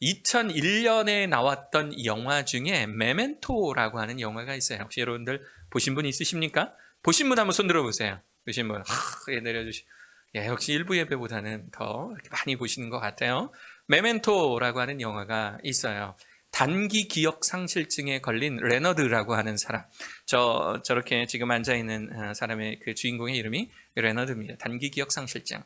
2001년에 나왔던 영화 중에 메멘토라고 하는 영화가 있어요. 혹시 여러분들 보신 분 있으십니까? 보신 분 한번 손 들어보세요. 보신 분, 예, 내려주시고. 예, 역시 일부 예배보다는 더 이렇게 많이 보시는 것 같아요. 메멘토라고 하는 영화가 있어요. 단기 기억 상실증에 걸린 레너드라고 하는 사람. 저렇게 지금 앉아있는 사람의 그 주인공의 이름이 레너드입니다. 단기 기억 상실증.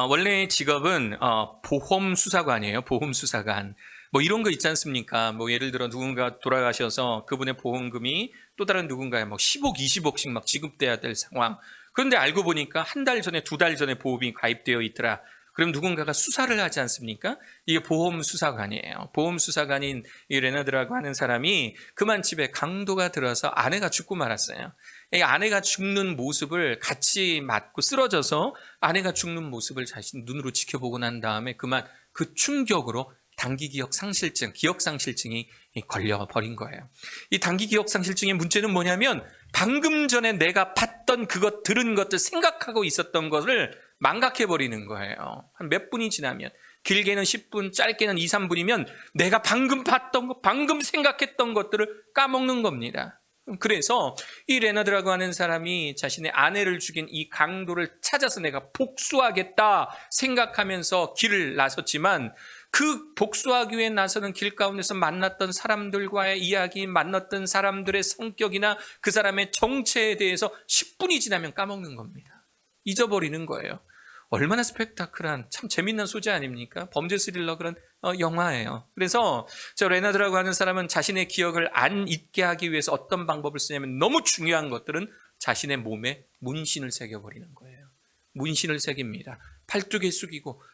원래 직업은 보험수사관이에요. 보험수사관. 뭐 이런 거 있지 않습니까? 뭐 예를 들어 누군가 돌아가셔서 그분의 보험금이 또 다른 누군가에 뭐 10억, 20억씩 막 지급돼야 될 상황. 그런데 알고 보니까 한 달 전에, 두 달 전에 보험이 가입되어 있더라. 그럼 누군가가 수사를 하지 않습니까? 이게 보험수사관이에요. 보험수사관인 이 레너드라고 하는 사람이 그만 집에 강도가 들어서 아내가 죽고 말았어요. 이 아내가 죽는 모습을 같이 맞고 쓰러져서 아내가 죽는 모습을 자신 눈으로 지켜보고 난 다음에 그만 그 충격으로 단기 기억 상실증, 기억 상실증이 걸려버린 거예요. 이 단기 기억 상실증의 문제는 뭐냐면 방금 전에 내가 봤던 그것, 들은 것들, 생각하고 있었던 것을 망각해버리는 거예요. 한 몇 분이 지나면, 길게는 10분, 짧게는 2, 3분이면 내가 방금 봤던 것, 방금 생각했던 것들을 까먹는 겁니다. 그래서 이 레너드라고 하는 사람이 자신의 아내를 죽인 이 강도를 찾아서 내가 복수하겠다 생각하면서 길을 나섰지만 그 복수하기 위해 나서는 길 가운데서 만났던 사람들과의 이야기, 만났던 사람들의 성격이나 그 사람의 정체에 대해서 10분이 지나면 까먹는 겁니다. 잊어버리는 거예요. 얼마나 스펙타클한 참 재밌는 소재 아닙니까? 범죄 스릴러 그런 영화예요. 그래서 저 레너드라고 하는 사람은 자신의 기억을 안 잊게 하기 위해서 어떤 방법을 쓰냐면 너무 중요한 것들은 자신의 몸에 문신을 새겨버리는 거예요. 문신을 새깁니다. 팔뚝에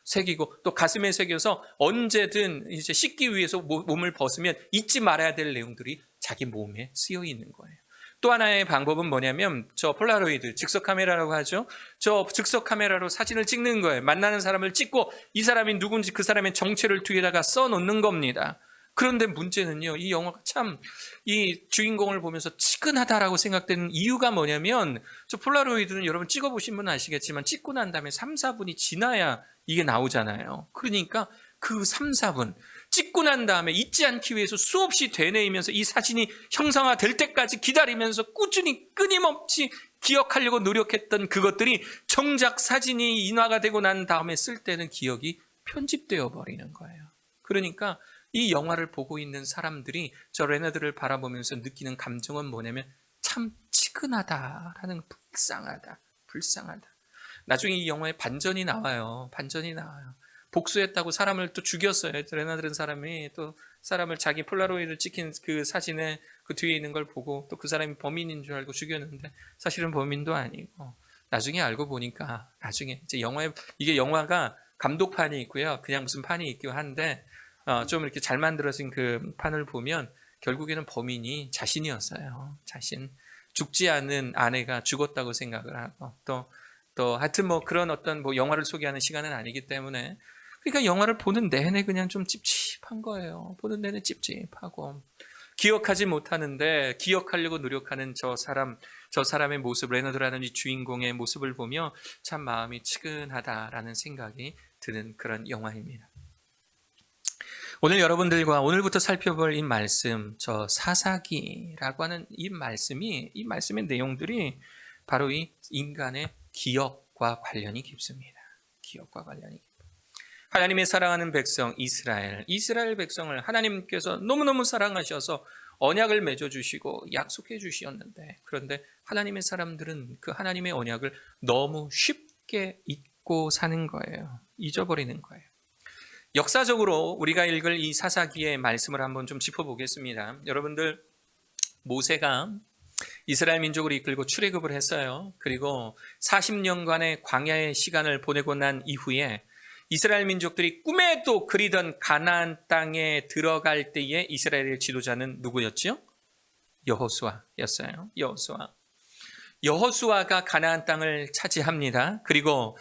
새기고 또 가슴에 새겨서 언제든 이제 씻기 위해서 몸을 벗으면 잊지 말아야 될 내용들이 자기 몸에 쓰여 있는 거예요. 또 하나의 방법은 뭐냐면 저 폴라로이드, 즉석 카메라라고 하죠. 저 즉석 카메라로 사진을 찍는 거예요. 만나는 사람을 찍고 이 사람이 누군지 그 사람의 정체를 뒤에다가 써놓는 겁니다. 그런데 문제는요, 이 영화가 참 이 주인공을 보면서 치근하다라고 생각되는 이유가 뭐냐면 저 폴라로이드는 여러분 찍어보신 분은 아시겠지만 찍고 난 다음에 3, 4분이 지나야 이게 나오잖아요. 그러니까 그 3, 4분 찍고 난 다음에 잊지 않기 위해서 수없이 되뇌이면서 이 사진이 형상화될 때까지 기다리면서 꾸준히 끊임없이 기억하려고 노력했던 그것들이 정작 사진이 인화가 되고 난 다음에 쓸 때는 기억이 편집되어 버리는 거예요. 그러니까 이 영화를 보고 있는 사람들이 저 레너드를 바라보면서 느끼는 감정은 뭐냐면 참 치근하다라는, 불쌍하다. 나중에 이 영화에 반전이 나와요. 복수했다고 사람을 또 죽였어요. 레너드라는 사람이 또 사람을 자기 폴라로이드를 찍힌 그 사진에 그 뒤에 있는 걸 보고 또 그 사람이 범인인 줄 알고 죽였는데 사실은 범인도 아니고 나중에 알고 보니까 이제 이게 영화가 감독판이 있고요. 그냥 무슨 판이 있기도 한데 좀 이렇게 잘 만들어진 그 판을 보면 결국에는 범인이 자신이었어요. 죽지 않은 아내가 죽었다고 생각을 하고 또 하여튼 뭐 그런 어떤 뭐 영화를 소개하는 시간은 아니기 때문에 그러니까 영화를 보는 내내 그냥 좀 찝찝한 거예요. 보는 내내 찝찝하고 기억하지 못하는데 기억하려고 노력하는 저 사람의 모습, 레너드라는 이 주인공의 모습을 보며 참 마음이 치근하다라는 생각이 드는 그런 영화입니다. 오늘 여러분들과 오늘부터 살펴볼 이 말씀, 저 사사기라고 하는 이 말씀의 내용들이 바로 이 인간의 기억과 관련이 깊습니다. 하나님의 사랑하는 백성 이스라엘 백성을 하나님께서 너무너무 사랑하셔서 언약을 맺어주시고 약속해 주셨는데 그런데 하나님의 사람들은 그 하나님의 언약을 너무 쉽게 잊고 사는 거예요. 잊어버리는 거예요. 역사적으로 우리가 읽을 이 사사기의 말씀을 한번 좀 짚어보겠습니다. 여러분들 모세가 이스라엘 민족을 이끌고 출애굽을 했어요. 그리고 40년간의 광야의 시간을 보내고 난 이후에 이스라엘 민족들이 꿈에도 그리던 가나안 땅에 들어갈 때에 이스라엘의 지도자는 누구였죠? 여호수아였어요. 여호수아가 가나안 땅을 차지합니다. 그리고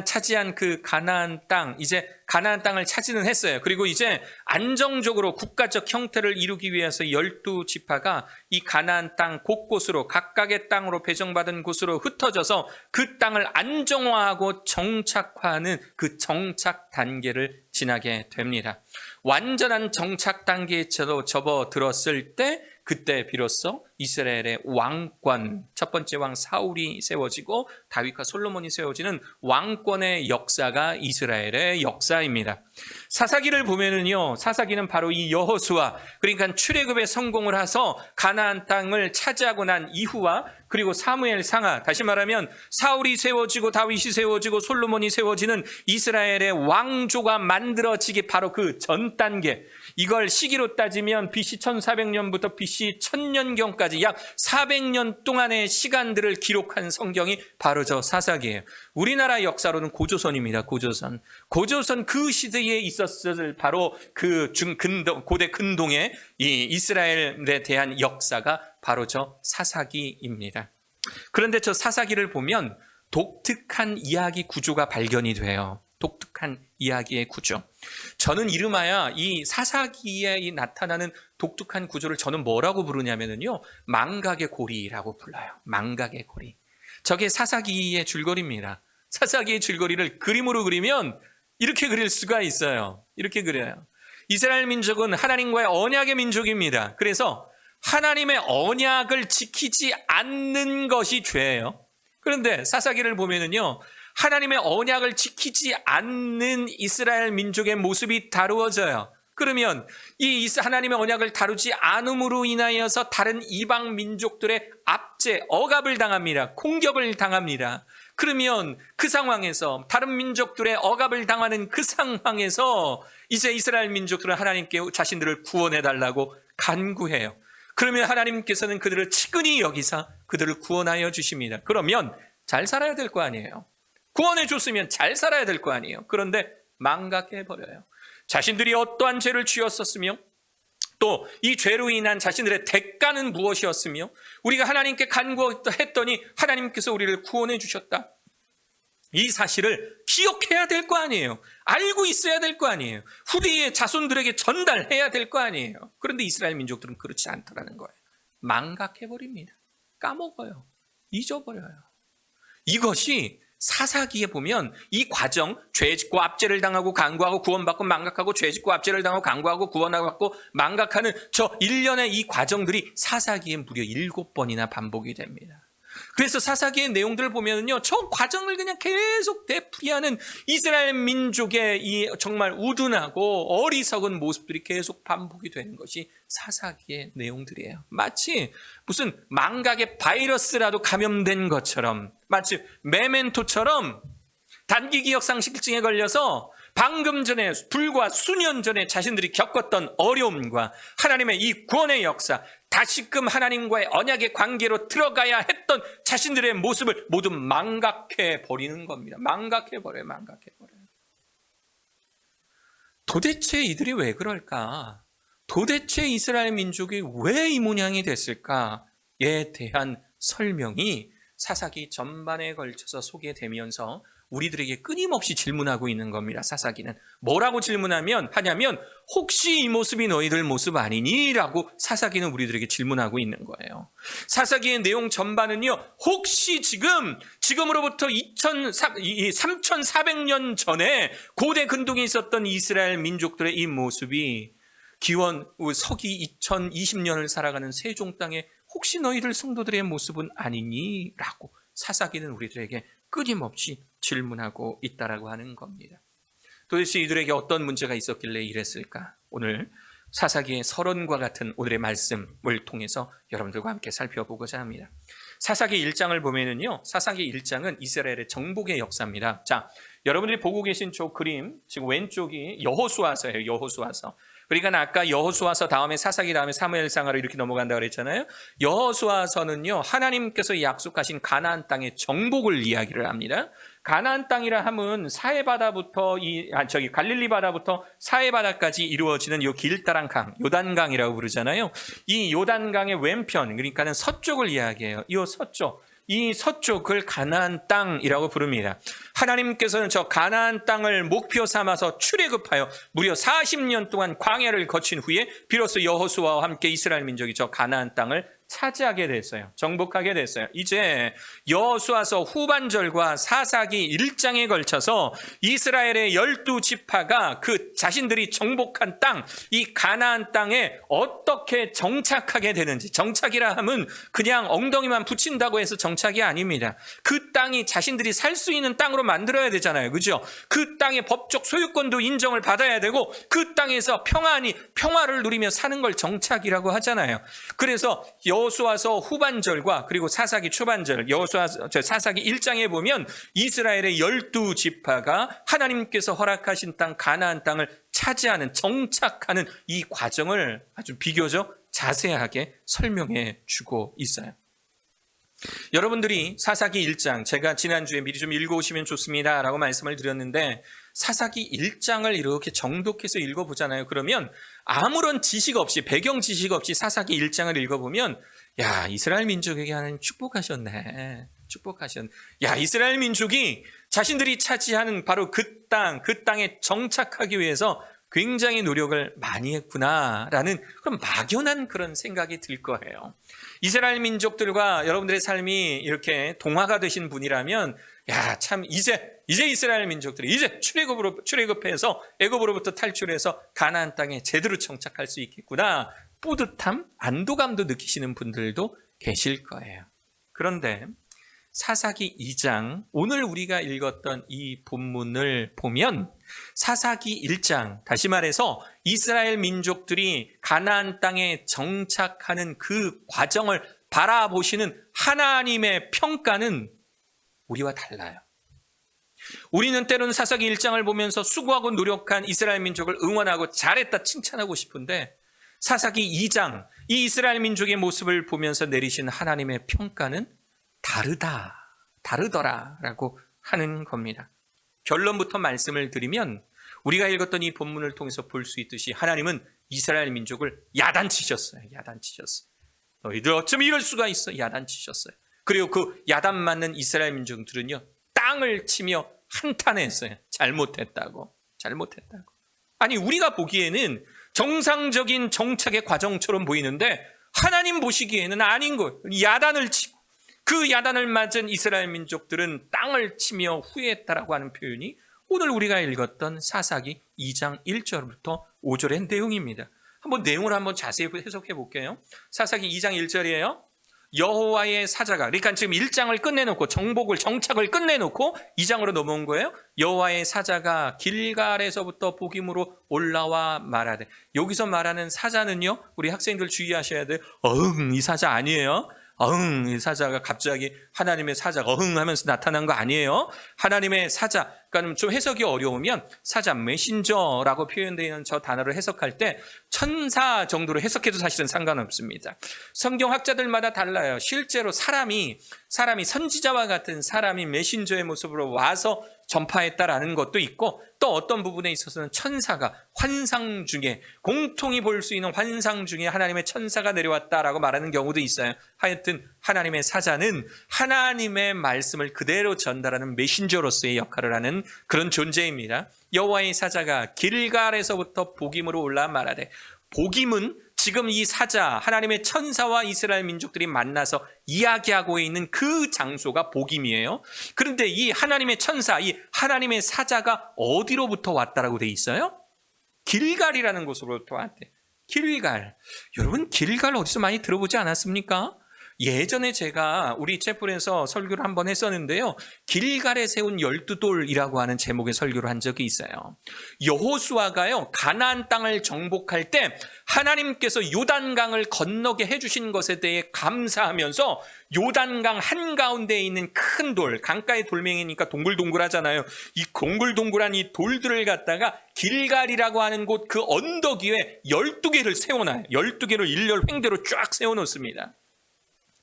차지한 그 가나안 땅, 이제 가나안 땅을 차지는 했어요. 그리고 이제 안정적으로 국가적 형태를 이루기 위해서 12지파가 이 가나안 땅 곳곳으로 각각의 땅으로 배정받은 곳으로 흩어져서 그 땅을 안정화하고 정착화하는 그 정착 단계를 지나게 됩니다. 완전한 정착 단계에 접어들었을 때 그때 비로소 이스라엘의 왕권, 첫 번째 왕 사울이 세워지고 다윗과 솔로몬이 세워지는 왕권의 역사가 이스라엘의 역사입니다. 사사기를 보면은요, 사사기는 바로 이 여호수아, 그러니까 출애굽에 성공을 해서 가나안 땅을 차지하고 난 이후와 그리고 사무엘 상하, 다시 말하면 사울이 세워지고 다윗이 세워지고 솔로몬이 세워지는 이스라엘의 왕조가 만들어지기 바로 그 전 단계, 이걸 시기로 따지면 BC 1400년부터 BC 1000년경까지 약 400년 동안의 시간들을 기록한 성경이 바로 저 사사기예요. 우리나라 역사로는 고조선입니다. 고조선 그 시대에 있었을 바로 그 고대 근동의 이 이스라엘에 대한 역사가 바로 저 사사기입니다. 그런데 저 사사기를 보면 독특한 이야기 구조가 발견이 돼요. 독특한 이야기의 구조. 저는 이름하여 이 사사기에 나타나는 독특한 구조를 저는 뭐라고 부르냐면요, 망각의 고리라고 불러요. 망각의 고리. 저게 사사기의 줄거리입니다. 사사기의 줄거리를 그림으로 그리면 이렇게 그릴 수가 있어요. 이렇게 그려요. 이스라엘 민족은 하나님과의 언약의 민족입니다. 그래서 하나님의 언약을 지키지 않는 것이 죄예요. 그런데 사사기를 보면은요, 하나님의 언약을 지키지 않는 이스라엘 민족의 모습이 다루어져요. 그러면 이 하나님의 언약을 다루지 않음으로 인하여서 다른 이방 민족들의 압제, 억압을 당합니다. 공격을 당합니다. 그러면 그 상황에서 다른 민족들의 억압을 당하는 그 상황에서 이제 이스라엘 민족들은 하나님께 자신들을 구원해달라고 간구해요. 그러면 하나님께서는 그들을 치근히 여기사 그들을 구원하여 주십니다. 그러면 잘 살아야 될 거 아니에요. 구원해 줬으면 잘 살아야 될 거 아니에요. 그런데 망각해버려요. 자신들이 어떠한 죄를 지었었으며 또 이 죄로 인한 자신들의 대가는 무엇이었으며 우리가 하나님께 간구했더니 하나님께서 우리를 구원해 주셨다. 이 사실을 기억해야 될 거 아니에요. 알고 있어야 될 거 아니에요. 후대의 자손들에게 전달해야 될 거 아니에요. 그런데 이스라엘 민족들은 그렇지 않더라는 거예요. 망각해버립니다. 까먹어요. 잊어버려요. 이것이 사사기에 보면 이 과정, 죄 짓고 압제를 당하고 간구하고 구원받고 망각하고 죄 짓고 압제를 당하고 간구하고 구원받고 망각하는 저 일련의 이 과정들이 사사기에 무려 7번이나 반복이 됩니다. 그래서 사사기의 내용들을 보면요, 저 과정을 그냥 계속 되풀이하는 이스라엘 민족의 이 정말 우둔하고 어리석은 모습들이 계속 반복이 되는 것이 사사기의 내용들이에요. 마치 무슨 망각의 바이러스라도 감염된 것처럼, 마치 메멘토처럼 단기 기억 상실증에 걸려서 방금 전에 불과 수년 전에 자신들이 겪었던 어려움과 하나님의 이 구원의 역사, 다시금 하나님과의 언약의 관계로 들어가야 했던 자신들의 모습을 모두 망각해 버리는 겁니다. 망각해버려요. 도대체 이들이 왜 그럴까? 도대체 이스라엘 민족이 왜 이 모양이 됐을까에 대한 설명이 사사기 전반에 걸쳐서 소개되면서 우리들에게 끊임없이 질문하고 있는 겁니다. 사사기는 뭐라고 질문하면 하냐면 혹시 이 모습이 너희들 모습 아니니? 라고 사사기는 우리들에게 질문하고 있는 거예요. 사사기의 내용 전반은요, 혹시 지금으로부터 3400년 전에 고대 근동에 있었던 이스라엘 민족들의 이 모습이 기원 서기 2020년을 살아가는 세종 땅에 혹시 너희들 성도들의 모습은 아니니? 라고 사사기는 우리들에게 끊임없이 질문하고 있다라고 하는 겁니다. 도대체 이들에게 어떤 문제가 있었길래 이랬을까? 오늘 사사기의 서론과 같은 오늘의 말씀을 통해서 여러분들과 함께 살펴보고자 합니다. 사사기 1장을 보면은요, 사사기 1장은 이스라엘의 정복의 역사입니다. 자, 여러분들이 보고 계신 저 그림, 지금 왼쪽이 여호수아서예요. 여호수아서. 그러니까 아까 여호수아서 다음에 사사기 다음에 사무엘상하로 이렇게 넘어간다고 그랬잖아요. 여호수아서는요, 하나님께서 약속하신 가나안 땅의 정복을 이야기를 합니다. 가나안 땅이라 함은 사해바다부터 갈릴리 바다부터 사해바다까지 이루어지는 요 길다란 강, 요단강이라고 부르잖아요. 이 요단강의 왼편, 그러니까는 서쪽을 이야기해요. 이 서쪽. 이 서쪽을 가나안 땅이라고 부릅니다. 하나님께서는 저 가나안 땅을 목표 삼아서 출애굽하여 무려 40년 동안 광야를 거친 후에 비로소 여호수아와 함께 이스라엘 민족이 저 가나안 땅을 차지하게 됐어요. 정복하게 됐어요. 이제 여호수아서 후반절과 사사기 1장에 걸쳐서 이스라엘의 12지파가 그 자신들이 정복한 땅, 이 가나안 땅에 어떻게 정착하게 되는지, 정착이라 하면 그냥 엉덩이만 붙인다고 해서 정착이 아닙니다. 그 땅이 자신들이 살 수 있는 땅으로 만들어야 되잖아요. 그죠? 그 땅의 법적 소유권도 인정을 받아야 되고 그 땅에서 평화를 누리며 사는 걸 정착이라고 하잖아요. 그래서 여호수아서 후반절과 그리고 사사기 초반절, 사사기 1장에 보면 이스라엘의 12지파가 하나님께서 허락하신 땅 가나안 땅을 차지하는, 정착하는 이 과정을 아주 비교적 자세하게 설명해 주고 있어요. 여러분들이 사사기 1장, 제가 지난주에 미리 좀 읽어오시면 좋습니다 라고 말씀을 드렸는데, 사사기 1장을 이렇게 정독해서 읽어보잖아요. 그러면 아무런 지식 없이, 배경 지식 없이 사사기 1장을 읽어보면, 야, 이스라엘 민족에게 하나님 축복하셨네. 야, 이스라엘 민족이 자신들이 차지하는 바로 그 땅에 정착하기 위해서 굉장히 노력을 많이 했구나라는 그런 막연한 그런 생각이 들 거예요. 이스라엘 민족들과 여러분들의 삶이 이렇게 동화가 되신 분이라면, 야, 참 이제 이스라엘 민족들이 이제 출애굽해서 애굽으로부터 탈출해서 가나안 땅에 제대로 정착할 수 있겠구나, 뿌듯함, 안도감도 느끼시는 분들도 계실 거예요. 그런데 사사기 2장, 오늘 우리가 읽었던 이 본문을 보면 사사기 1장, 다시 말해서 이스라엘 민족들이 가나안 땅에 정착하는 그 과정을 바라보시는 하나님의 평가는 우리와 달라요. 우리는 때로는 사사기 1장을 보면서 수고하고 노력한 이스라엘 민족을 응원하고 잘했다 칭찬하고 싶은데, 사사기 2장, 이 이스라엘 민족의 모습을 보면서 내리신 하나님의 평가는 다르더라라고 하는 겁니다. 결론부터 말씀을 드리면 우리가 읽었던 이 본문을 통해서 볼 수 있듯이 하나님은 이스라엘 민족을 야단치셨어요. 너희들 어쩜 이럴 수가 있어? 야단치셨어요. 그리고 그 야단 맞는 이스라엘 민족들은요, 땅을 치며 한탄했어요. 잘못했다고. 아니, 우리가 보기에는 정상적인 정착의 과정처럼 보이는데 하나님 보시기에는 아닌 거예요. 야단을 치고 그 야단을 맞은 이스라엘 민족들은 땅을 치며 후회했다라고 하는 표현이 오늘 우리가 읽었던 사사기 2장 1절부터 5절의 내용입니다. 내용을 한번 자세히 해석해 볼게요. 사사기 2장 1절이에요. 여호와의 사자가, 그러니까 지금 1장을 끝내놓고 정착을 끝내놓고 2장으로 넘어온 거예요. 여호와의 사자가 길갈에서부터 복임으로 올라와 말하되, 여기서 말하는 사자는요, 우리 학생들 주의하셔야 돼요. 이 사자 아니에요. 이 사자가 갑자기 하나님의 사자가 하면서 나타난 거 아니에요. 하나님의 사자, 그러니까 좀 해석이 어려우면 사자, 메신저라고 표현되어 있는 저 단어를 해석할 때 천사 정도로 해석해도 사실은 상관없습니다. 성경학자들마다 달라요. 실제로 사람이 선지자와 같은 사람이 메신저의 모습으로 와서 전파했다라는 것도 있고, 또 어떤 부분에 있어서는 천사가 환상 중에, 공통이 볼 수 있는 환상 중에 하나님의 천사가 내려왔다라고 말하는 경우도 있어요. 하여튼 하나님의 사자는 하나님의 말씀을 그대로 전달하는 메신저로서의 역할을 하는 그런 존재입니다. 여호와의 사자가 길갈에서부터 복임으로 올라 말하되, 복임은 지금 이 사자, 하나님의 천사와 이스라엘 민족들이 만나서 이야기하고 있는 그 장소가 복임이에요. 그런데 이 하나님의 천사, 이 하나님의 사자가 어디로부터 왔다라고 돼 있어요? 길갈이라는 곳으로부터 왔대. 길갈. 여러분, 길갈 어디서 많이 들어보지 않았습니까? 예전에 제가 우리 채플에서 설교를 한번 했었는데요, 길갈에 세운 12돌이라고 하는 제목의 설교를 한 적이 있어요. 여호수아가요, 가나안 땅을 정복할 때 하나님께서 요단강을 건너게 해주신 것에 대해 감사하면서 요단강 한가운데에 있는 큰 돌, 강가의 돌멩이니까 동글동글하잖아요. 이 동글동글한 이 돌들을 갖다가 길갈이라고 하는 곳 그 언덕 위에 12개를 세워놔요. 12개를 일렬 횡대로 쫙 세워놓습니다.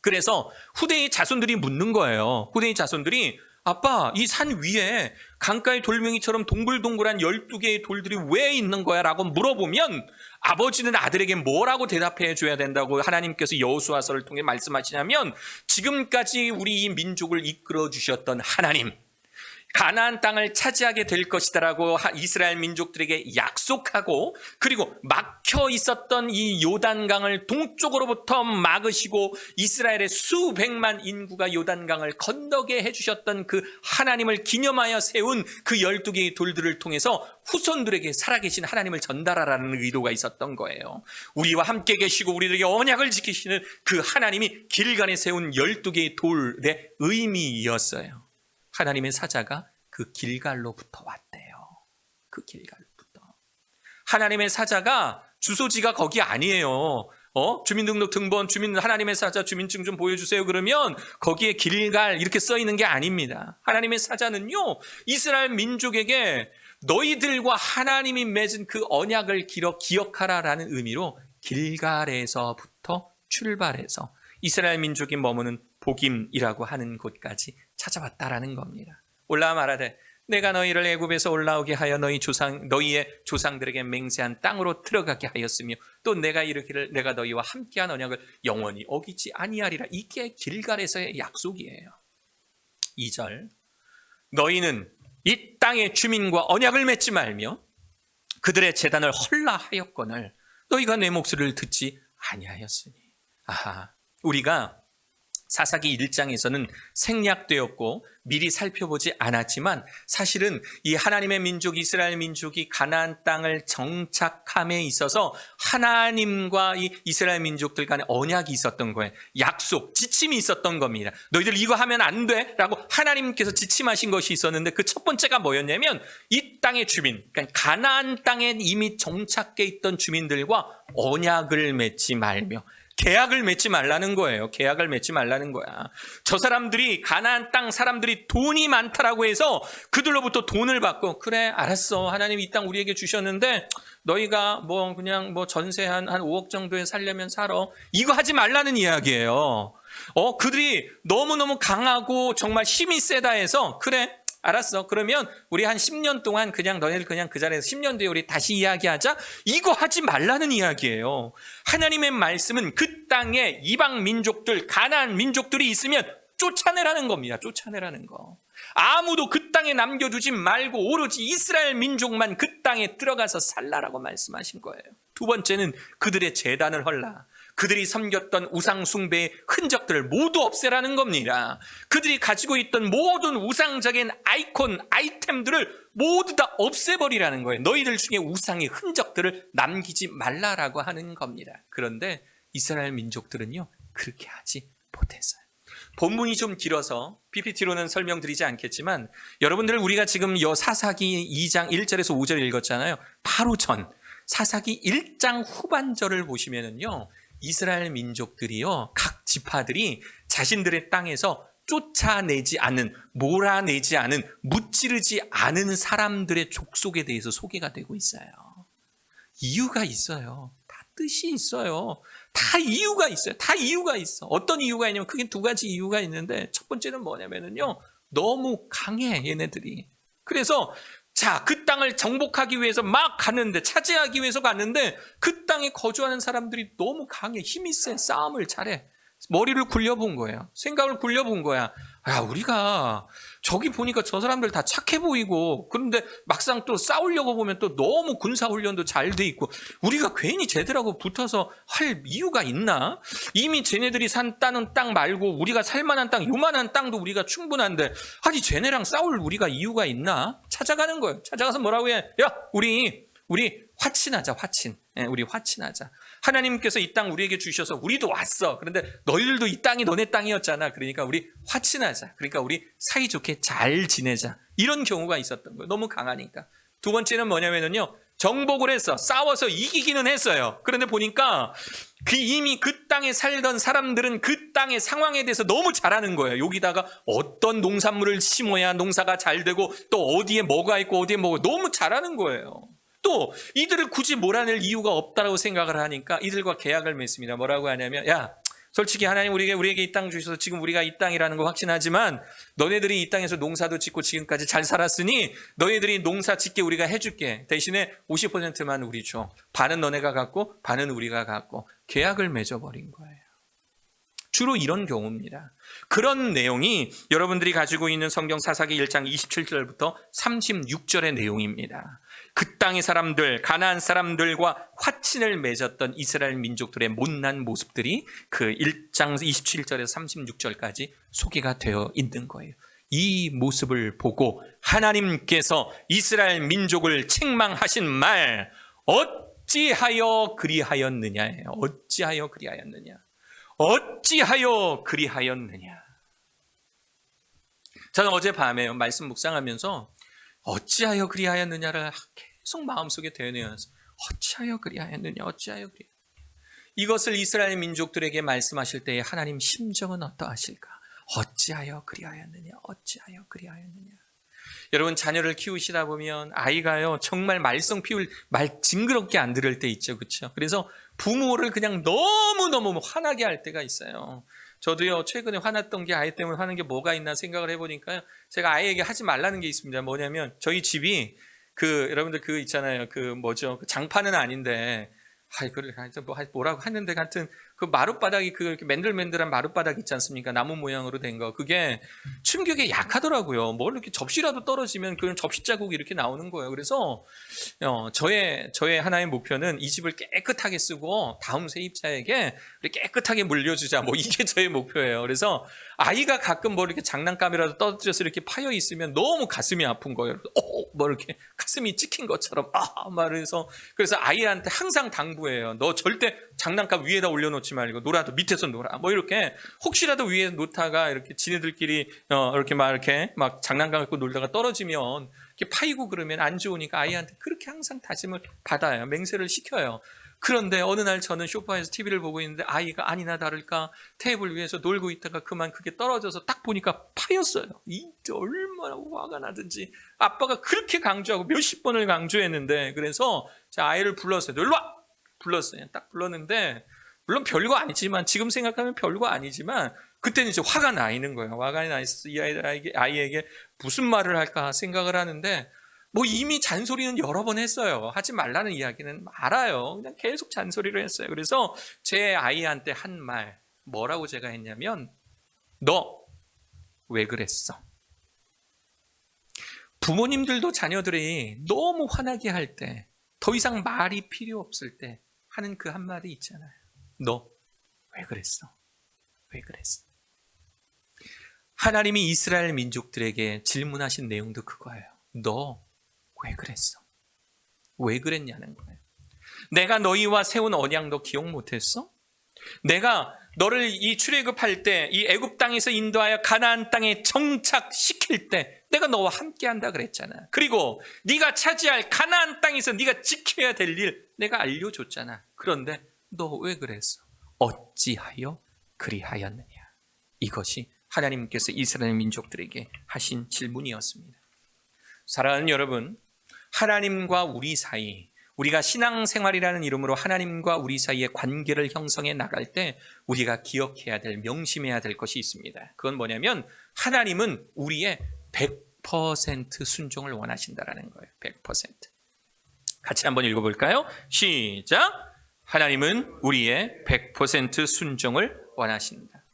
그래서 후대의 자손들이 묻는 거예요. 후대의 자손들이, 아빠, 이 산 위에 강가의 돌멩이처럼 동글동글한 12개의 돌들이 왜 있는 거야? 라고 물어보면 아버지는 아들에게 뭐라고 대답해 줘야 된다고 하나님께서 여호수아서를 통해 말씀하시냐면, 지금까지 우리 이 민족을 이끌어 주셨던 하나님, 가나안 땅을 차지하게 될 것이다라고 이스라엘 민족들에게 약속하고, 그리고 막혀 있었던 이 요단강을 동쪽으로부터 막으시고 이스라엘의 수백만 인구가 요단강을 건너게 해주셨던 그 하나님을 기념하여 세운 그 12개의 돌들을 통해서 후손들에게 살아계신 하나님을 전달하라는 의도가 있었던 거예요. 우리와 함께 계시고 우리들에게 언약을 지키시는 그 하나님이 길간에 세운 12개의 돌의 의미였어요. 하나님의 사자가 그 길갈로부터 왔대요. 그 길갈로부터. 하나님의 사자가 주소지가 거기 아니에요. 주민등록 등본, 하나님의 사자 주민증 좀 보여주세요. 그러면 거기에 길갈 이렇게 써 있는 게 아닙니다. 하나님의 사자는요, 이스라엘 민족에게 너희들과 하나님이 맺은 그 언약을 기억하라라는 의미로 길갈에서부터 출발해서 이스라엘 민족이 머무는 보김이라고 하는 곳까지 찾아왔다라는 겁니다. 올라와 말하되 내가 너희를 애굽에서 올라오게 하여 너희의 조상들에게 맹세한 땅으로 들어가게 하였으며 또 내가 이르기를 내가 너희와 함께한 언약을 영원히 어기지 아니하리라. 이게 길갈에서의 약속이에요. 2절, 너희는 이 땅의 주민과 언약을 맺지 말며 그들의 제단을 헐라하였거늘 너희가 내 목소리를 듣지 아니하였으니. 아하, 우리가 사사기 1장에서는 생략되었고 미리 살펴보지 않았지만 사실은 이 하나님의 민족 이스라엘 민족이 가나안 땅을 정착함에 있어서 하나님과 이 이스라엘 민족들 간에 언약이 있었던 거예요. 약속, 지침이 있었던 겁니다. 너희들 이거 하면 안 돼 라고 하나님께서 지침하신 것이 있었는데 그 첫 번째가 뭐였냐면 이 땅의 주민, 그러니까 가나안 땅에 이미 정착해 있던 주민들과 언약을 맺지 말며 계약을 맺지 말라는 거예요. 계약을 맺지 말라는 거야. 저 사람들이 가나안 땅 사람들이 돈이 많다라고 해서 그들로부터 돈을 받고 그래 알았어 하나님 이 땅 우리에게 주셨는데 너희가 그냥 전세 한 5억 정도에 살려면 살아. 이거 하지 말라는 이야기예요. 그들이 너무너무 강하고 정말 힘이 세다 해서 그래 알았어. 그러면 우리 한 10년 동안 너희들 그 자리에서 10년 뒤에 우리 다시 이야기하자. 이거 하지 말라는 이야기예요. 하나님의 말씀은 그 땅에 이방 민족들, 가나안 민족들이 있으면 쫓아내라는 겁니다. 쫓아내라는 거. 아무도 그 땅에 남겨두지 말고 오로지 이스라엘 민족만 그 땅에 들어가서 살라라고 말씀하신 거예요. 두 번째는 그들의 제단을 헐라. 그들이 섬겼던 우상 숭배의 흔적들을 모두 없애라는 겁니다. 그들이 가지고 있던 모든 우상적인 아이템들을 모두 다 없애버리라는 거예요. 너희들 중에 우상의 흔적들을 남기지 말라라고 하는 겁니다. 그런데 이스라엘 민족들은요, 그렇게 하지 못했어요. 본문이 좀 길어서 PPT로는 설명드리지 않겠지만 여러분들 우리가 지금 사사기 2장 1절에서 5절 읽었잖아요. 바로 전 사사기 1장 후반절을 보시면은요, 이스라엘 민족들이요, 각 지파들이 자신들의 땅에서 쫓아내지 않은, 몰아내지 않은, 무찌르지 않은 사람들의 족속에 대해서 소개가 되고 있어요. 이유가 있어요. 다 뜻이 있어요. 다 이유가 있어요. 다 이유가 있어. 어떤 이유가 있냐면 크게 두 가지 이유가 있는데 첫 번째는 뭐냐면요, 너무 강해 얘네들이. 그래서 그 땅을 정복하기 위해서 막 갔는데, 차지하기 위해서 갔는데 그 땅에 거주하는 사람들이 너무 강해, 힘이 세, 싸움을 잘해. 머리를 굴려본 거예요. 생각을 굴려본 거야. 우리가 저기 보니까 저 사람들 다 착해 보이고, 그런데 막상 또 싸우려고 보면 또 너무 군사훈련도 잘 돼 있고, 우리가 괜히 쟤들하고 붙어서 할 이유가 있나? 이미 쟤네들이 산 땅 말고 우리가 살만한 땅, 요만한 땅도 우리가 충분한데 아니 쟤네랑 싸울 우리가 이유가 있나? 찾아가는 거예요. 찾아가서 뭐라고 해? 야, 우리 화친하자, 화친. 우리 화친하자. 하나님께서 이 땅 우리에게 주셔서 우리도 왔어. 그런데 너희들도 이 땅이 너네 땅이었잖아. 그러니까 우리 화친하자. 그러니까 우리 사이좋게 잘 지내자. 이런 경우가 있었던 거예요. 너무 강하니까. 두 번째는 뭐냐면요, 정복을 해서 싸워서 이기기는 했어요. 그런데 보니까 이미 그 땅에 살던 사람들은 그 땅의 상황에 대해서 너무 잘 아는 거예요. 여기다가 어떤 농산물을 심어야 농사가 잘 되고 또 어디에 뭐가 있고 어디에 뭐가 너무 잘 아는 거예요. 또 이들을 굳이 몰아낼 이유가 없다고 생각을 하니까 이들과 계약을 맺습니다. 뭐라고 하냐면, 야, 솔직히 하나님 우리에게 이 땅 주셔서 지금 우리가 이 땅이라는 거 확신하지만 너네들이 이 땅에서 농사도 짓고 지금까지 잘 살았으니 너희들이 농사 짓게 우리가 해줄게. 대신에 50%만 우리 줘. 반은 너네가 갖고 반은 우리가 갖고 계약을 맺어버린 거예요. 주로 이런 경우입니다. 그런 내용이 여러분들이 가지고 있는 성경 사사기 1장 27절부터 36절의 내용입니다. 그 땅의 사람들, 가나안 사람들과 화친을 맺었던 이스라엘 민족들의 못난 모습들이 그 1장 27절에서 36절까지 소개가 되어 있는 거예요. 이 모습을 보고 하나님께서 이스라엘 민족을 책망하신 말, 어찌하여 그리하였느냐예요. 어찌하여 그리하였느냐. 어찌하여 그리하였느냐. 저는 어젯밤에 말씀 묵상하면서 어찌하여 그리하였느냐를 계속 마음속에 되뇌어서 어찌하여 그리하였느냐, 어찌하여 그리하였느냐. 이것을 이스라엘 민족들에게 말씀하실 때에 하나님 심정은 어떠하실까? 어찌하여 그리하였느냐, 어찌하여 그리하였느냐. 여러분 자녀를 키우시다 보면 아이가요 정말 말썽 피울 말 징그럽게 안 들을 때 있죠, 그렇죠? 그래서 부모를 그냥 너무너무 화나게 할 때가 있어요. 저도요 최근에 화났던 게 아이 때문에 화난 게 뭐가 있나 생각을 해보니까요 제가 아이에게 하지 말라는 게 있습니다. 뭐냐면 저희 집이 여러분들 있잖아요 그 장판은 아닌데 뭐라고 했는데 같은 그 마룻바닥이 이렇게 맨들맨들한 마룻바닥 있지 않습니까? 나무 모양으로 된 거. 그게 충격에 약하더라고요. 뭘 이렇게 접시라도 떨어지면 그런 접시 자국이 이렇게 나오는 거예요. 그래서 저의 하나의 목표는 이 집을 깨끗하게 쓰고 다음 세입자에게 깨끗하게 물려주자. 이게 저의 목표예요. 그래서 아이가 가끔 이렇게 장난감이라도 떨어져서 이렇게 파여 있으면 너무 가슴이 아픈 거예요. 이렇게 가슴이 찍힌 것처럼 말해서 그래서 아이한테 항상 당부해요. 너 절대 장난감 위에다 올려놓지 말고 놀아도 밑에서 놀아. 이렇게 혹시라도 위에 놓다가 이렇게 지네들끼리 이렇게 막 장난감 갖고 놀다가 떨어지면 이렇게 파이고 그러면 안 좋으니까 아이한테 그렇게 항상 다짐을 받아요. 맹세를 시켜요. 그런데 어느 날 저는 소파에서 TV를 보고 있는데 아이가 아니나 다를까 테이블 위에서 놀고 있다가 그게 떨어져서 딱 보니까 파였어요. 이때 얼마나 화가 나든지 아빠가 그렇게 강조하고 몇십 번을 강조했는데 그래서 아이를 불렀어요. 너 일로 와! 불렀어요. 딱 불렀는데 물론 별거 아니지만 지금 생각하면 별거 아니지만 그때는 이제 화가 나 있는 거예요. 화가 나 있어서 이 아이에게 무슨 말을 할까 생각을 하는데 이미 잔소리는 여러 번 했어요. 하지 말라는 이야기는 알아요. 그냥 계속 잔소리를 했어요. 그래서 제 아이한테 한 말 뭐라고 제가 했냐면 너 왜 그랬어? 부모님들도 자녀들이 너무 화나게 할 때 더 이상 말이 필요 없을 때 하는 그 한마디 있잖아요. 너 왜 그랬어? 왜 그랬어? 하나님이 이스라엘 민족들에게 질문하신 내용도 그거예요. 너 왜 그랬어? 왜 그랬냐는 거예요. 내가 너희와 세운 언약 너 기억 못했어? 내가 너를 이 출애굽할 때 이 애굽 땅에서 인도하여 가나안 땅에 정착시킬 때 내가 너와 함께한다 그랬잖아. 그리고 네가 차지할 가나안 땅에서 네가 지켜야 될 일 내가 알려줬잖아. 그런데 너 왜 그랬어? 어찌하여 그리하였느냐. 이것이 하나님께서 이스라엘 민족들에게 하신 질문이었습니다. 사랑하는 여러분, 하나님과 우리 사이, 우리가 신앙생활이라는 이름으로 하나님과 우리 사이의 관계를 형성해 나갈 때 우리가 기억해야 될, 명심해야 될 것이 있습니다. 그건 뭐냐면 하나님은 우리의 100% 순종을 원하신다라는 거예요. 100%. 같이 한번 읽어볼까요? 시작! 하나님은 우리의 100% 순종을 원하신다.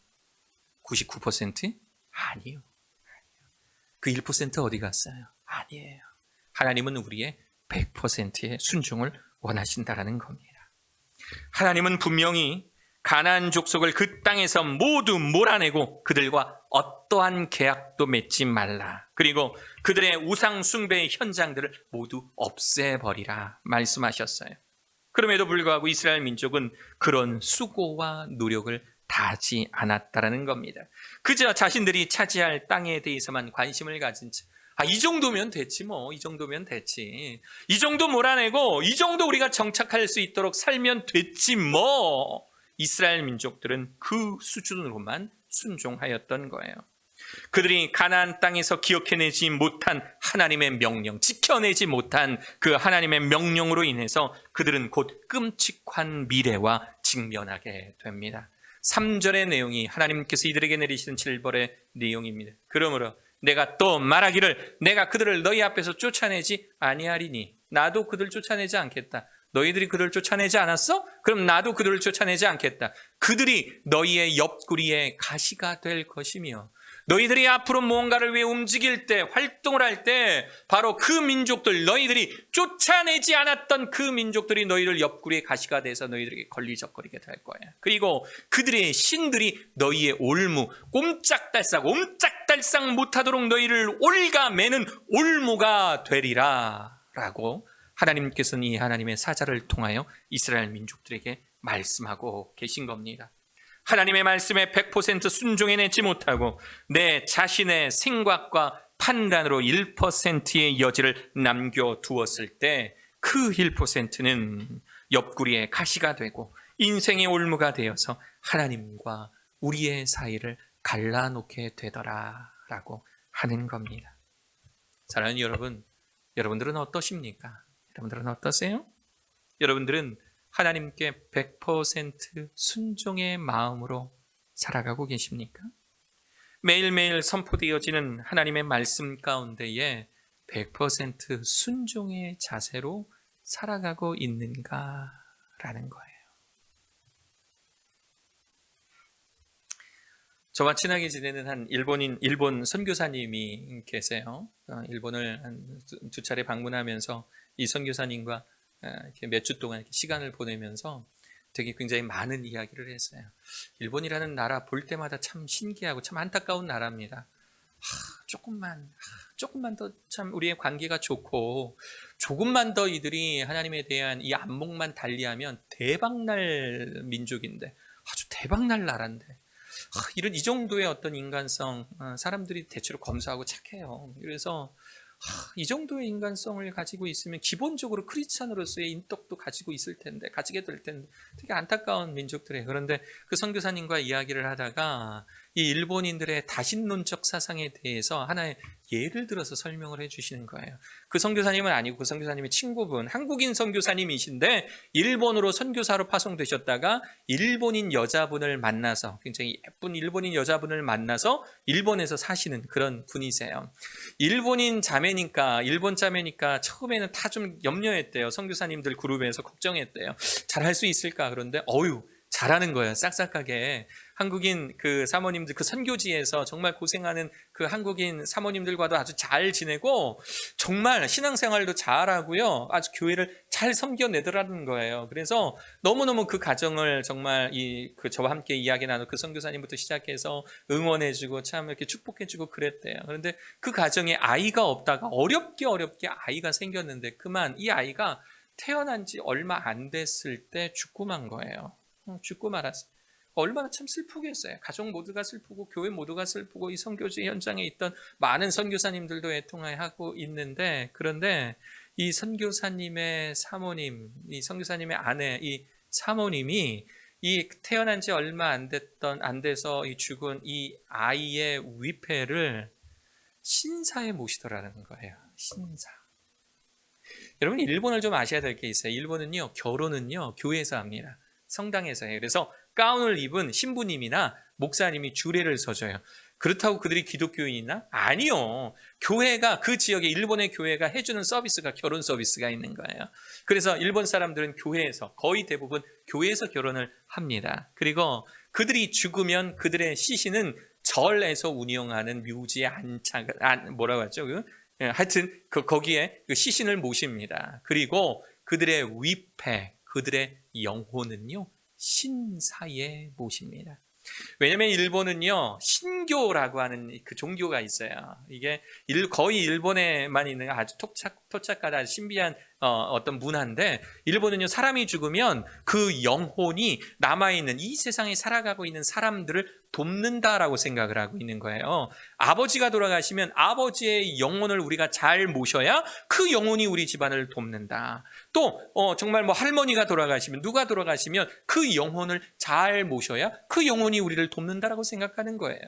99%? 아니요. 그 1% 어디 갔어요? 아니에요. 하나님은 우리의 100%의 순종을 원하신다라는 겁니다. 하나님은 분명히 가나안 족속을 그 땅에서 모두 몰아내고 그들과 어떠한 계약도 맺지 말라. 그리고 그들의 우상 숭배의 현장들을 모두 없애버리라 말씀하셨어요. 그럼에도 불구하고 이스라엘 민족은 그런 수고와 노력을 다하지 않았다라는 겁니다. 그저 자신들이 차지할 땅에 대해서만 관심을 가진 채 이 정도면 됐지 이 정도면 됐지. 이 정도 몰아내고 이 정도 우리가 정착할 수 있도록 살면 됐지 이스라엘 민족들은 그 수준으로만 순종하였던 거예요. 그들이 가나안 땅에서 기억해내지 못한 하나님의 명령, 지켜내지 못한 그 하나님의 명령으로 인해서 그들은 곧 끔찍한 미래와 직면하게 됩니다. 3절의 내용이 하나님께서 이들에게 내리시는 질벌의 내용입니다. 그러므로 내가 또 말하기를 내가 그들을 너희 앞에서 쫓아내지 아니하리니 나도 그들을 쫓아내지 않겠다. 너희들이 그들을 쫓아내지 않았어? 그럼 나도 그들을 쫓아내지 않겠다. 그들이 너희의 옆구리에 가시가 될 것이며 너희들이 앞으로 무언가를 위해 움직일 때, 활동을 할 때 바로 그 민족들, 너희들이 쫓아내지 않았던 그 민족들이 너희들 옆구리에 가시가 돼서 너희들에게 걸리적거리게 될 거야. 그리고 그들의 신들이 너희의 올무, 옴짝달싹 못하도록 너희를 올가매는 올무가 되리라 라고 하나님께서는 이 하나님의 사자를 통하여 이스라엘 민족들에게 말씀하고 계신 겁니다. 하나님의 말씀에 100% 순종해내지 못하고 내 자신의 생각과 판단으로 1%의 여지를 남겨두었을 때 그 1%는 옆구리에 가시가 되고 인생의 올무가 되어서 하나님과 우리의 사이를 갈라놓게 되더라라고 하는 겁니다. 사랑하는 여러분, 여러분들은 어떠십니까? 여러분들은 어떠세요? 여러분들은 하나님께 100% 순종의 마음으로 살아가고 계십니까? 매일매일 선포되어지는 하나님의 말씀 가운데에 100% 순종의 자세로 살아가고 있는가라는 거예요. 저와 친하게 지내는 한 일본 선교사님이 계세요. 일본을 한 두 차례 방문하면서 이 선교사님과 이렇게 몇 주 동안 이렇게 시간을 보내면서 되게 굉장히 많은 이야기를 했어요. 일본이라는 나라 볼 때마다 참 신기하고 참 안타까운 나라입니다. 조금만 더 참 우리의 관계가 좋고 조금만 더 이들이 하나님에 대한 이 안목만 달리하면 대박날 민족인데 아주 대박날 나라인데 이 정도의 어떤 인간성 사람들이 대체로 검소하고 착해요. 그래서 이 정도의 인간성을 가지고 있으면 기본적으로 크리스찬으로서의 인덕도 가지고 있을 텐데 가지게 될 텐데 되게 안타까운 민족들이에요. 그런데 그 선교사님과 이야기를 하다가 이 일본인들의 다신론적 사상에 대해서 하나의 예를 들어서 설명을 해주시는 거예요. 그 선교사님은 아니고 그 선교사님의 친구분, 한국인 선교사님이신데 일본으로 선교사로 파송되셨다가 일본인 여자분을 만나서 굉장히 예쁜 일본인 여자분을 만나서 일본에서 사시는 그런 분이세요. 일본 자매니까 처음에는 다 좀 염려했대요. 선교사님들 그룹에서 걱정했대요. 잘할 수 있을까? 그런데 잘하는 거예요. 싹싹하게. 한국인 그 사모님들, 그 선교지에서 정말 고생하는 그 한국인 사모님들과도 아주 잘 지내고 정말 신앙생활도 잘하고요. 아주 교회를 잘 섬겨내더라는 거예요. 그래서 너무너무 그 가정을 정말 저와 함께 이야기 나누고 그 선교사님부터 시작해서 응원해주고 참 이렇게 축복해주고 그랬대요. 그런데 그 가정에 아이가 없다가 어렵게 아이가 생겼는데 그만 이 아이가 태어난 지 얼마 안 됐을 때 죽고 만 거예요. 죽고 말았어요. 얼마나 참 슬프겠어요. 가족 모두가 슬프고 교회 모두가 슬프고 이 선교지 현장에 있던 많은 선교사님들도 애통하고 있는데 그런데 이 선교사님의 사모님, 이 선교사님의 아내, 이 사모님이 이 태어난 지 얼마 안 돼서 이 죽은 이 아이의 위패를 신사에 모시더라는 거예요. 신사. 여러분 일본을 좀 아셔야 될 게 있어요. 일본은요 결혼은요 교회에서 합니다. 성당에서 해요. 그래서 가운을 입은 신부님이나 목사님이 주례를 서줘요. 그렇다고 그들이 기독교인이나? 아니요. 교회가 그 지역에 일본의 교회가 해주는 서비스가 결혼 서비스가 있는 거예요. 그래서 일본 사람들은 거의 대부분 교회에서 결혼을 합니다. 그리고 그들이 죽으면 그들의 시신은 절에서 운영하는 묘지에 하여튼 거기에 그 시신을 모십니다. 그리고 그들의 위패, 그들의 영혼은요 신사에 모십니다. 왜냐하면 일본은요 신교라고 하는 그 종교가 있어요. 이게 거의 일본에만 있는 아주 토착하다 신비한 어떤 문화인데 일본은요 사람이 죽으면 그 영혼이 남아있는 이 세상에 살아가고 있는 사람들을 돕는다라고 생각을 하고 있는 거예요. 아버지가 돌아가시면 아버지의 영혼을 우리가 잘 모셔야 그 영혼이 우리 집안을 돕는다. 또 정말 할머니가 돌아가시면 누가 돌아가시면 그 영혼을 잘 모셔야 그 영혼이 우리를 돕는다라고 생각하는 거예요.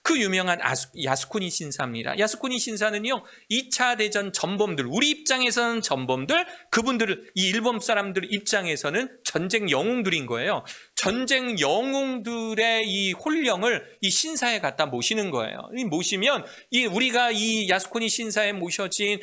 그 유명한 야스쿠니 신사입니다. 야스쿠니 신사는요 2차 대전 전범들, 우리 입장에서는 전범들, 그분들을 이 일본 사람들 입장에서는 전쟁 영웅들인 거예요. 전쟁 영웅들의 이 혼령을 이 신사에 갖다 모시는 거예요. 모시면 우리가 이 야스쿠니 신사에 모셔진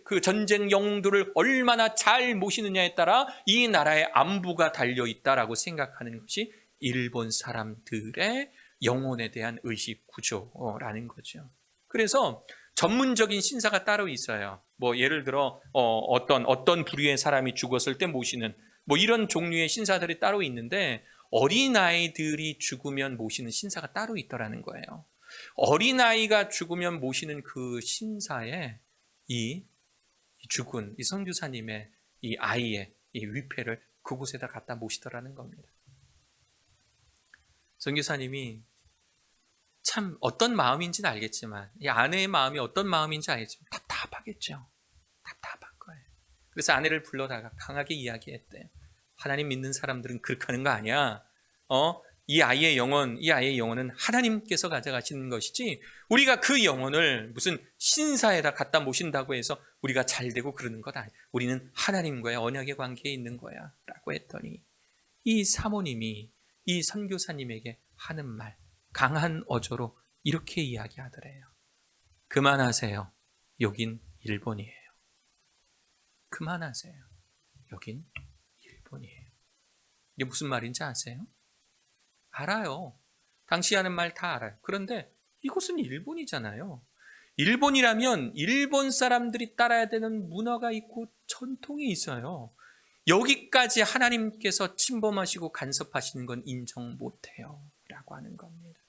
그 전쟁 영웅들을 얼마나 잘 모시느냐에 따라 이 나라의 안부가 달려 있다라고 생각하는 것이 일본 사람들의 영혼에 대한 의식 구조라는 거죠. 그래서 전문적인 신사가 따로 있어요. 뭐 예를 들어 어떤 부류의 사람이 죽었을 때 모시는 뭐 이런 종류의 신사들이 따로 있는데, 어린아이들이 죽으면 모시는 신사가 따로 있더라는 거예요. 어린아이가 죽으면 모시는 그 신사에 이 죽은 이 선교사님의 이 아이의 이 위패를 그곳에다 갖다 모시더라는 겁니다. 선교사님이 참 어떤 마음인지는 알겠지만, 이 아내의 마음이 어떤 마음인지 알겠지만 답답하겠죠. 답답한 거예요. 그래서 아내를 불러다가 강하게 이야기했대요. 하나님 믿는 사람들은 그렇게 하는 거 아니야. 이 아이의 영혼은 하나님께서 가져가시는 것이지, 우리가 그 영혼을 무슨 신사에다 갖다 모신다고 해서 우리가 잘 되고 그러는 것 아니야. 우리는 하나님과의 언약의 관계에 있는 거야 라고 했더니, 이 사모님이 이 선교사님에게 하는 말, 강한 어조로 이렇게 이야기하더래요. 그만하세요. 여긴 일본이에요. 그만하세요. 여긴 일본이에요. 이게 무슨 말인지 아세요? 알아요. 당시 하는 말 다 알아요. 그런데 이곳은 일본이잖아요. 일본이라면 일본 사람들이 따라야 되는 문화가 있고 전통이 있어요. 여기까지 하나님께서 침범하시고 간섭하시는 건 인정 못해요 라고 하는 겁니다.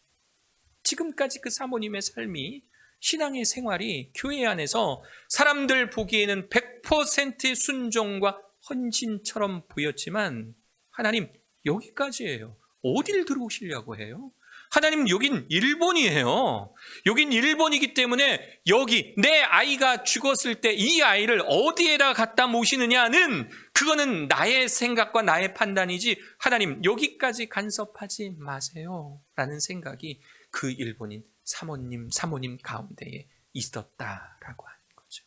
지금까지 그 사모님의 삶이, 신앙의 생활이 교회 안에서 사람들 보기에는 100%의 순종과 헌신처럼 보였지만, 하나님 여기까지예요. 어딜 들어오시려고 해요? 하나님 여긴 일본이에요. 여긴 일본이기 때문에 여기 내 아이가 죽었을 때 이 아이를 어디에다 갖다 모시느냐는 그거는 나의 생각과 나의 판단이지, 하나님 여기까지 간섭하지 마세요 라는 생각이 그 일본인 사모님 가운데에 있었다라고 하는 거죠.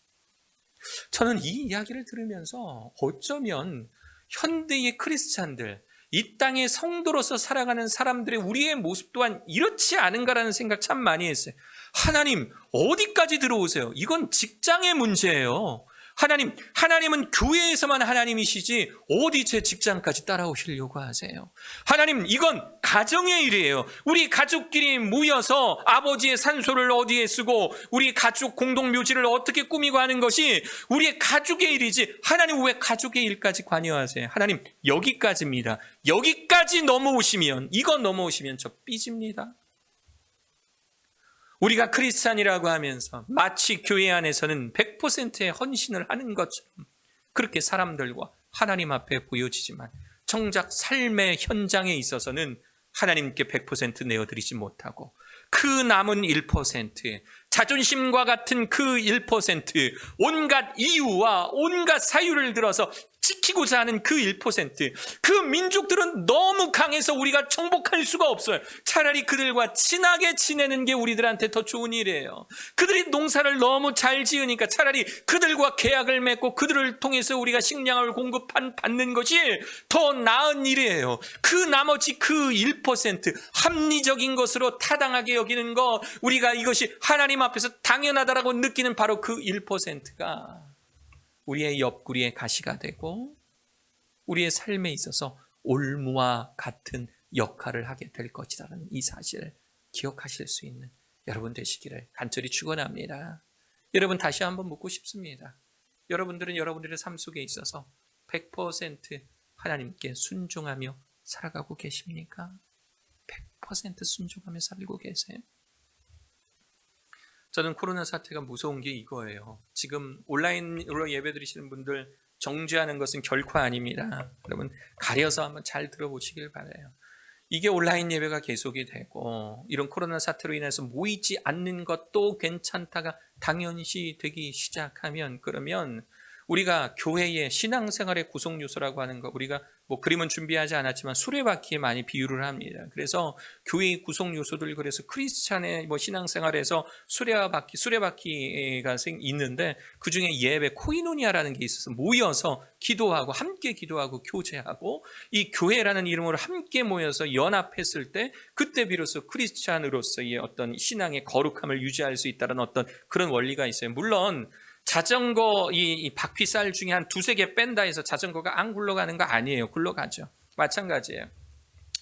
저는 이 이야기를 들으면서 어쩌면 현대의 크리스찬들, 이 땅의 성도로서 살아가는 사람들의 우리의 모습 또한 이렇지 않은가라는 생각 참 많이 했어요. 하나님 어디까지 들어오세요? 이건 직장의 문제예요. 하나님은 교회에서만 하나님이시지 어디 제 직장까지 따라오시려고 하세요? 하나님 이건 가정의 일이에요. 우리 가족끼리 모여서 아버지의 산소를 어디에 쓰고 우리 가족 공동묘지를 어떻게 꾸미고 하는 것이 우리의 가족의 일이지, 하나님 왜 가족의 일까지 관여하세요? 하나님 여기까지입니다. 여기까지 넘어오시면, 이거 넘어오시면 저 삐집니다. 우리가 크리스찬이라고 하면서 마치 교회 안에서는 100%의 헌신을 하는 것처럼 그렇게 사람들과 하나님 앞에 보여지지만, 정작 삶의 현장에 있어서는 하나님께 100% 내어드리지 못하고 그 남은 1%, 자존심과 같은 그 1%, 온갖 이유와 온갖 사유를 들어서 지키고자 하는 그 1%, 그 민족들은 너무 강해서 우리가 정복할 수가 없어요. 차라리 그들과 친하게 지내는 게 우리들한테 더 좋은 일이에요. 그들이 농사를 너무 잘 지으니까 차라리 그들과 계약을 맺고 그들을 통해서 우리가 식량을 공급받는 것이 더 나은 일이에요. 그 나머지 그 1%, 합리적인 것으로 타당하게 여기는 것, 우리가 이것이 하나님 앞에서 당연하다라고 느끼는 바로 그 1%가 우리의 옆구리에 가시가 되고 우리의 삶에 있어서 올무와 같은 역할을 하게 될 것이라는 이 사실을 기억하실 수 있는 여러분 되시기를 간절히 축원합니다. 여러분, 다시 한번 묻고 싶습니다. 여러분들은 여러분들의 삶 속에 있어서 100% 하나님께 순종하며 살아가고 계십니까? 100% 순종하며 살고 계세요? 저는 코로나 사태가 무서운 게 이거예요. 지금 온라인으로 예배드리시는 분들 정죄하는 것은 결코 아닙니다. 여러분 가려서 한번 잘 들어보시길 바라요. 이게 온라인 예배가 계속이 되고 이런 코로나 사태로 인해서 모이지 않는 것도 괜찮다가 당연시 되기 시작하면, 그러면 우리가 교회의 신앙생활의 구성 요소라고 하는 거, 우리가 뭐 그림은 준비하지 않았지만 수레바퀴에 많이 비유를 합니다. 그래서 교회의 구성 요소들, 그래서 크리스찬의 뭐 신앙생활에서 수레바퀴가 있는데 그 중에 예배 코이노니아라는 게 있어서 모여서 기도하고 함께 기도하고 교제하고 이 교회라는 이름으로 함께 모여서 연합했을 때 그때 비로소 크리스찬으로서의 어떤 신앙의 거룩함을 유지할 수 있다는 어떤 그런 원리가 있어요. 물론 자전거 이 바퀴살 중에 한 두세 개 뺀다 해서 자전거가 안 굴러가는 거 아니에요. 굴러가죠. 마찬가지예요.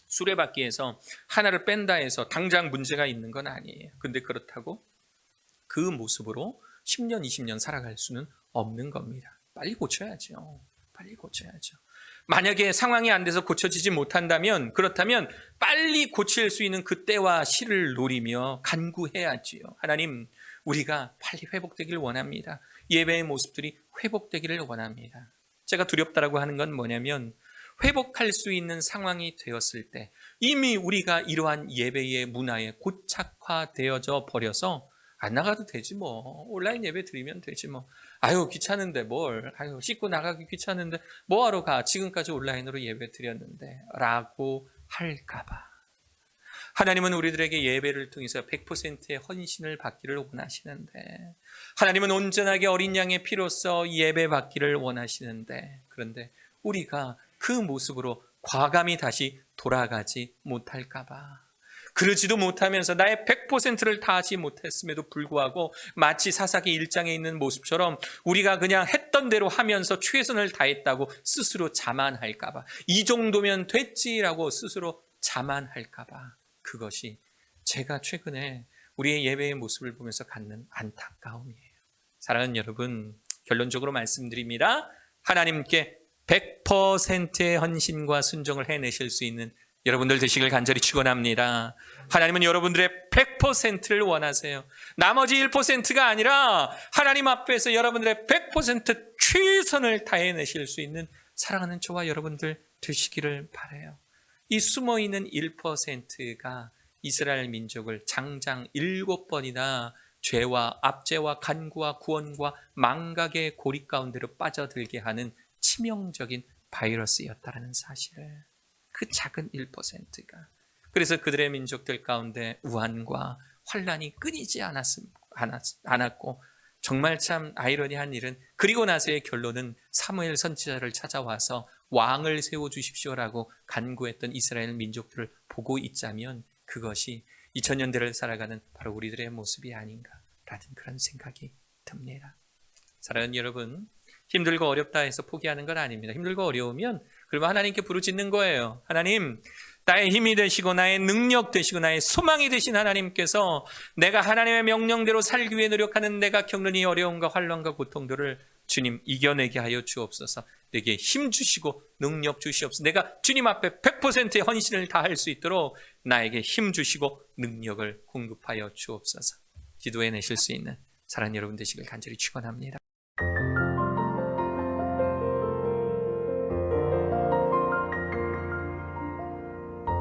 수레바퀴에서 하나를 뺀다 해서 당장 문제가 있는 건 아니에요. 근데 그렇다고 그 모습으로 10년, 20년 살아갈 수는 없는 겁니다. 빨리 고쳐야죠. 빨리 고쳐야죠. 만약에 상황이 안 돼서 고쳐지지 못한다면, 그렇다면 빨리 고칠 수 있는 그 때와 시를 노리며 간구해야지요. 하나님, 우리가 빨리 회복되기를 원합니다. 예배의 모습들이 회복되기를 원합니다. 제가 두렵다라고 하는 건 뭐냐면 회복할 수 있는 상황이 되었을 때 이미 우리가 이러한 예배의 문화에 고착화되어져 버려서 안 나가도 되지 뭐, 온라인 예배 드리면 되지 뭐, 아유 귀찮은데 뭘, 아유 씻고 나가기 귀찮은데 뭐하러 가, 지금까지 온라인으로 예배 드렸는데 라고 할까봐. 하나님은 우리들에게 예배를 통해서 100%의 헌신을 받기를 원하시는데, 하나님은 온전하게 어린 양의 피로써 예배 받기를 원하시는데, 그런데 우리가 그 모습으로 과감히 다시 돌아가지 못할까봐, 그러지도 못하면서 나의 100%를 다하지 못했음에도 불구하고 마치 사사기 1장에 있는 모습처럼 우리가 그냥 했던 대로 하면서 최선을 다했다고 스스로 자만할까봐, 이 정도면 됐지라고 스스로 자만할까봐, 그것이 제가 최근에 우리의 예배의 모습을 보면서 갖는 안타까움이에요. 사랑하는 여러분, 결론적으로 말씀드립니다. 하나님께 100%의 헌신과 순종을 해내실 수 있는 여러분들 되시길 간절히 축원합니다. 하나님은 여러분들의 100%를 원하세요. 나머지 1%가 아니라 하나님 앞에서 여러분들의 100% 최선을 다해내실 수 있는 사랑하는 저와 여러분들 되시기를 바라요. 이 숨어있는 1%가 이스라엘 민족을 장장 7번이나 죄와 압제와 간구와 구원과 망각의 고리 가운데로 빠져들게 하는 치명적인 바이러스였다는 사실을, 그 작은 1%가, 그래서 그들의 민족들 가운데 우환과 환란이 끊이지 않았고, 정말 참 아이러니한 일은 그리고 나서의 결론은 사무엘 선지자를 찾아와서 왕을 세워주십시오라고 간구했던 이스라엘 민족들을 보고 있자면 그것이 2000년대를 살아가는 바로 우리들의 모습이 아닌가라는 그런 생각이 듭니다. 사랑하는 여러분, 힘들고 어렵다 해서 포기하는 건 아닙니다. 힘들고 어려우면 그러면 하나님께 부르짖는 거예요. 하나님, 나의 힘이 되시고 나의 능력 되시고 나의 소망이 되신 하나님께서 내가 하나님의 명령대로 살기 위해 노력하는 내가 겪는 이 어려움과 환난과 고통들을 주님 이겨내게 하여 주옵소서. 내게 힘 주시고 능력 주시옵소서. 내가 주님 앞에 100%의 헌신을 다할 수 있도록 나에게 힘 주시고 능력을 공급하여 주옵소서. 기도해내실 수 있는 사랑하는 여러분 되시길 간절히 축원합니다.